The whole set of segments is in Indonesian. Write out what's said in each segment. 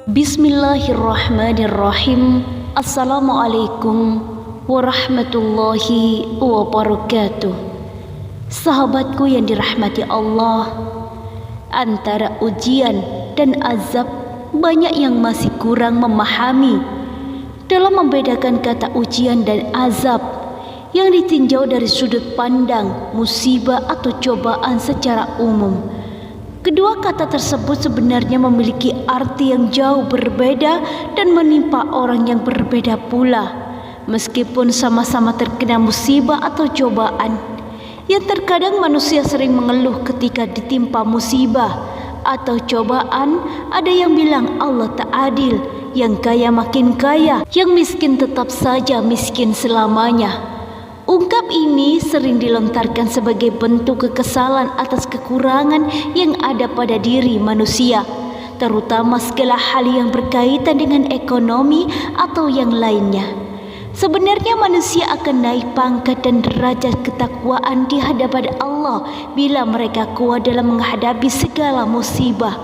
Bismillahirrahmanirrahim. Assalamualaikum warahmatullahi wabarakatuh. Sahabatku yang dirahmati Allah, antara ujian dan azab banyak yang masih kurang memahami dalam membedakan kata ujian dan azab yang ditinjau dari sudut pandang musibah atau cobaan secara umum. Kedua kata tersebut sebenarnya memiliki arti yang jauh berbeda dan menimpa orang yang berbeda pula. Meskipun sama-sama terkena musibah atau cobaan, yang terkadang manusia sering mengeluh ketika ditimpa musibah atau cobaan. Ada yang bilang Allah tak adil, yang kaya makin kaya, yang miskin tetap saja miskin selamanya. Ungkap ini sering dilontarkan sebagai bentuk kekesalan atas kekurangan yang ada pada diri manusia, terutama segala hal yang berkaitan dengan ekonomi atau yang lainnya. Sebenarnya manusia akan naik pangkat dan derajat ketakwaan di hadapan Allah bila mereka kuat dalam menghadapi segala musibah,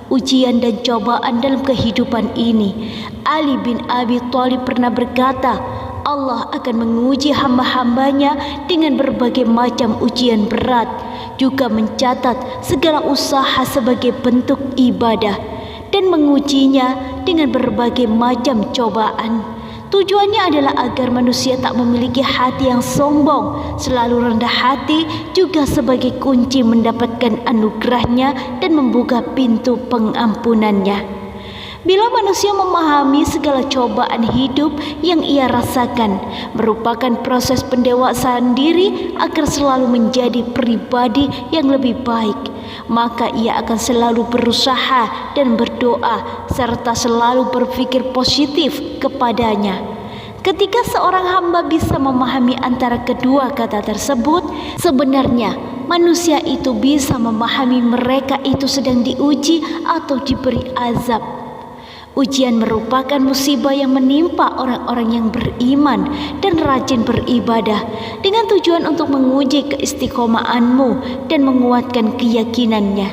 ujian dan cobaan dalam kehidupan ini. Ali bin Abi Thalib pernah berkata, Allah akan menguji hamba-hambanya dengan berbagai macam ujian berat, juga mencatat segala usaha sebagai bentuk ibadah, dan mengujinya dengan berbagai macam cobaan. Tujuannya adalah agar manusia tak memiliki hati yang sombong, selalu rendah hati, juga sebagai kunci mendapatkan anugerahnya dan membuka pintu pengampunannya. Bila manusia memahami segala cobaan hidup yang ia rasakan merupakan proses pendewasaan diri agar selalu menjadi pribadi yang lebih baik, maka ia akan selalu berusaha dan berdoa serta selalu berpikir positif kepadanya. Ketika seorang hamba bisa memahami antara kedua kata tersebut, sebenarnya manusia itu bisa memahami mereka itu sedang diuji atau diberi azab. Ujian merupakan musibah yang menimpa orang-orang yang beriman dan rajin beribadah dengan tujuan untuk menguji keistiqomahanmu dan menguatkan keyakinannya.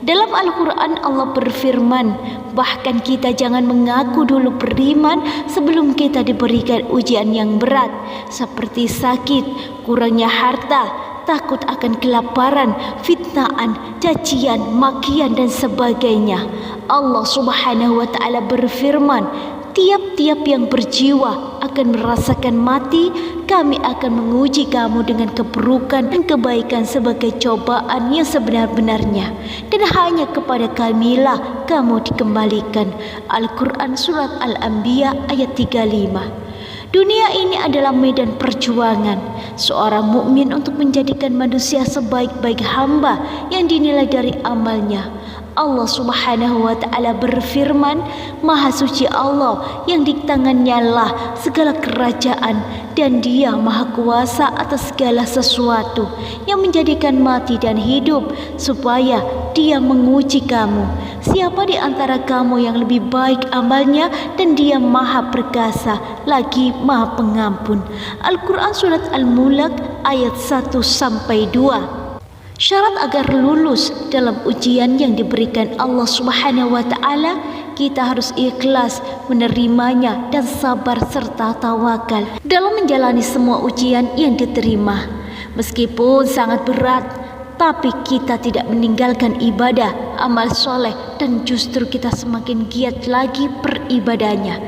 Dalam Al-Quran Allah berfirman, bahkan kita jangan mengaku dulu beriman sebelum kita diberikan ujian yang berat, seperti sakit, kurangnya harta, takut akan kelaparan, fitnaan, cacian, makian dan sebagainya. Allah Subhanahu wa taala berfirman, tiap-tiap yang berjiwa akan merasakan mati. Kami akan menguji kamu dengan keburukan dan kebaikan sebagai cobaan yang sebenar-benarnya, dan hanya kepada Kamilah kamu dikembalikan. Al-Quran Surat Al-Anbiya ayat 35. Dunia ini adalah medan perjuangan seorang mukmin untuk menjadikan manusia sebaik-baik hamba yang dinilai dari amalnya. Allah Subhanahu wa taala berfirman, Maha suci Allah yang di tangannya lah segala kerajaan, dan Dia Maha kuasa atas segala sesuatu, yang menjadikan mati dan hidup supaya Dia menguji kamu. Siapa di antara kamu yang lebih baik amalnya, dan Dia Maha perkasa lagi Maha pengampun. Al-Quran Surat Al-Mulk ayat 1-2. Syarat agar lulus dalam ujian yang diberikan Allah Subhanahu wa taala, kita harus ikhlas menerimanya dan sabar serta tawakal dalam menjalani semua ujian yang diterima. Meskipun sangat berat, tapi kita tidak meninggalkan ibadah, amal soleh, dan justru kita semakin giat lagi beribadahnya.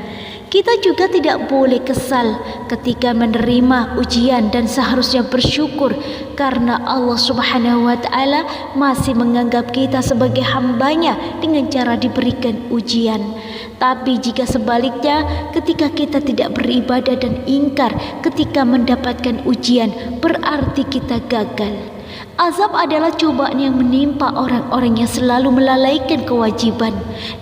Kita juga tidak boleh kesal ketika menerima ujian dan seharusnya bersyukur karena Allah Subhanahu wa taala masih menganggap kita sebagai hambanya dengan cara diberikan ujian. Tapi jika sebaliknya, ketika kita tidak beribadah dan ingkar ketika mendapatkan ujian, berarti kita gagal. Azab adalah cobaan yang menimpa orang-orang yang selalu melalaikan kewajiban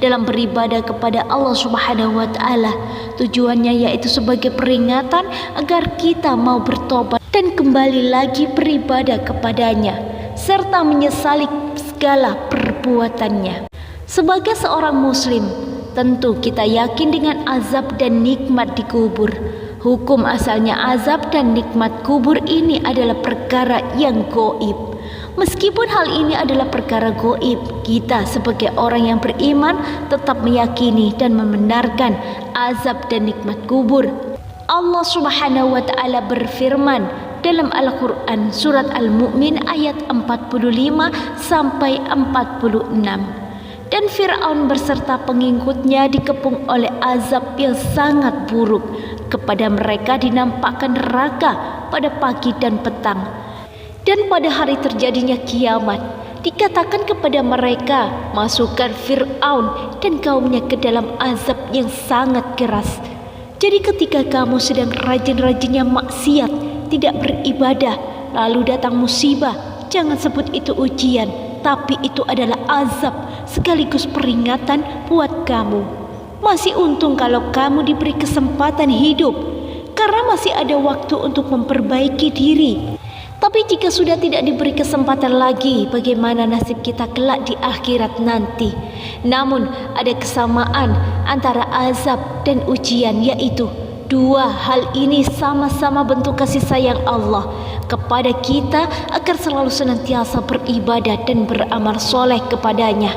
dalam beribadah kepada Allah Subhanahu wa taala. Tujuannya yaitu sebagai peringatan agar kita mau bertobat dan kembali lagi beribadah kepadanya serta menyesali segala perbuatannya. Sebagai seorang muslim, tentu kita yakin dengan azab dan nikmat di kubur. Hukum asalnya azab dan nikmat kubur ini adalah perkara yang gaib. Meskipun hal ini adalah perkara gaib, kita sebagai orang yang beriman tetap meyakini dan membenarkan azab dan nikmat kubur. Allah Subhanahu wa taala berfirman dalam Al-Qur'an surat Al-Mu'min ayat 45 sampai 46. Dan Fir'aun beserta pengikutnya dikepung oleh azab yang sangat buruk. Kepada mereka dinampakkan neraka pada pagi dan petang. Dan pada hari terjadinya kiamat, dikatakan kepada mereka, masukkan Fir'aun dan kaumnya ke dalam azab yang sangat keras. Jadi ketika kamu sedang rajin-rajinnya maksiat, tidak beribadah, lalu datang musibah, jangan sebut itu ujian, tapi itu adalah azab sekaligus peringatan buat kamu. Masih untung kalau kamu diberi kesempatan hidup, karena masih ada waktu untuk memperbaiki diri. Tapi jika sudah tidak diberi kesempatan lagi, bagaimana nasib kita kelak di akhirat nanti? Namun ada kesamaan antara azab dan ujian, yaitu dua hal ini sama-sama bentuk kasih sayang Allah kepada kita agar selalu senantiasa beribadah dan beramal soleh kepadanya.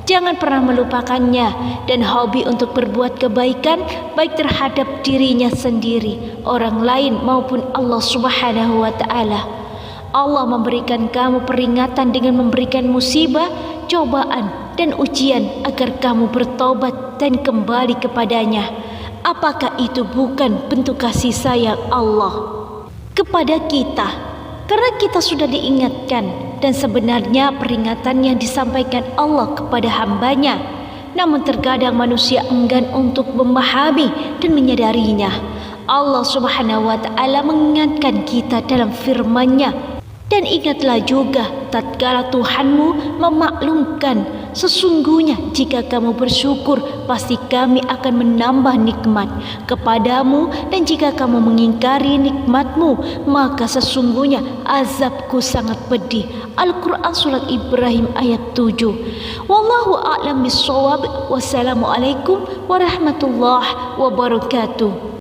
Jangan pernah melupakannya dan hobi untuk berbuat kebaikan baik terhadap dirinya sendiri, orang lain maupun Allah Subhanahu wa taala. Allah memberikan kamu peringatan dengan memberikan musibah, cobaan dan ujian agar kamu bertobat dan kembali kepadanya. Apakah itu bukan bentuk kasih sayang Allah kepada kita? Karena kita sudah diingatkan, dan sebenarnya peringatan yang disampaikan Allah kepada hambanya. Namun terkadang manusia enggan untuk memahami dan menyadarinya. Allah Subhanahu wa taala mengingatkan kita dalam firman-Nya. Dan ingatlah juga tatkala Tuhanmu memaklumkan, sesungguhnya jika kamu bersyukur pasti kami akan menambah nikmat kepadamu, dan jika kamu mengingkari nikmatmu maka sesungguhnya azabku sangat pedih. Al-Quran surat Ibrahim ayat 7. Wallahu a'lam bishawab. Wassalamualaikum warahmatullahi wabarakatuh.